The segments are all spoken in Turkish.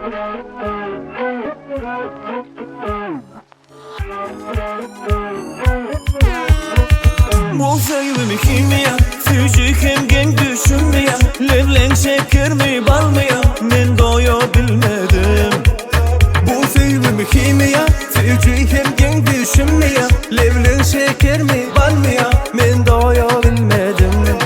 Bu sevgimi kimya, sücük hem gen düşünmeye. Levlen şeker mi bal mı ya, men doya bilmedim. Bu sevgimi kimya, sücük hem gen düşünmeye. Levlen şeker mi bal mı ya, men doya bilmedim.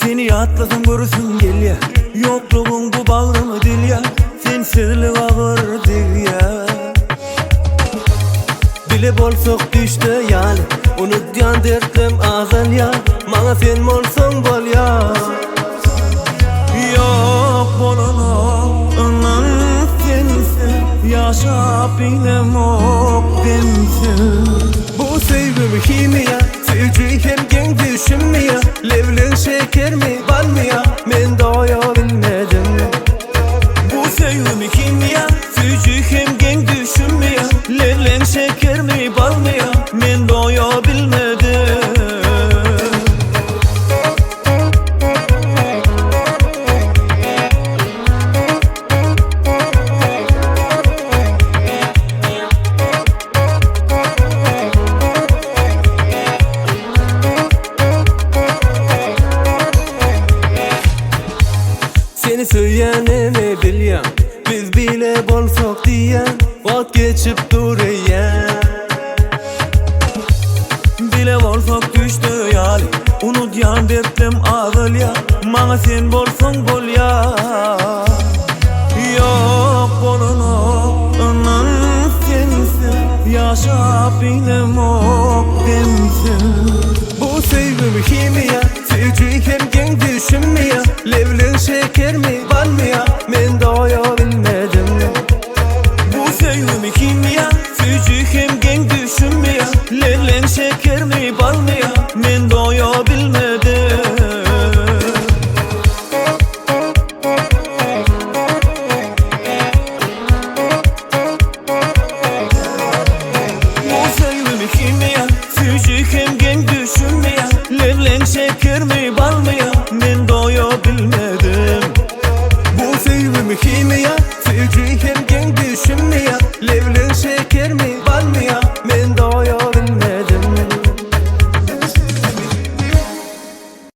Seni atlasam görürsün gel ya, yokluğun bu bağrımı dil ya. Sensizlik ağır dil ya. Bile bolsak düştü yani, unutgan dertlim azal ya. Mana sen bolsang bol ya. Yok bolana anan sensin, yaşap bilemok demsin. Bu sevgimi kimya, sücük hem gen düşünmeye. Levlen şeker mi bal mı ya, men doya bilmedim. Bu sevgimi kimya, sücük hem gen düşünmeye. Levlen şeker mi bal mı ya, men doya bilmedim. Seni söylenemi bilyen, biz bile bolsak diyen, vakt geçip duruyen. Bile bolsak düştü yali, unutyan dertlim ağıl ya. Mana sen bolsang bol ya. Yok bolana anan sensin, yaşap bilemok demsin. Bu sevgimi kimya, sücük hem gen düşünmeye.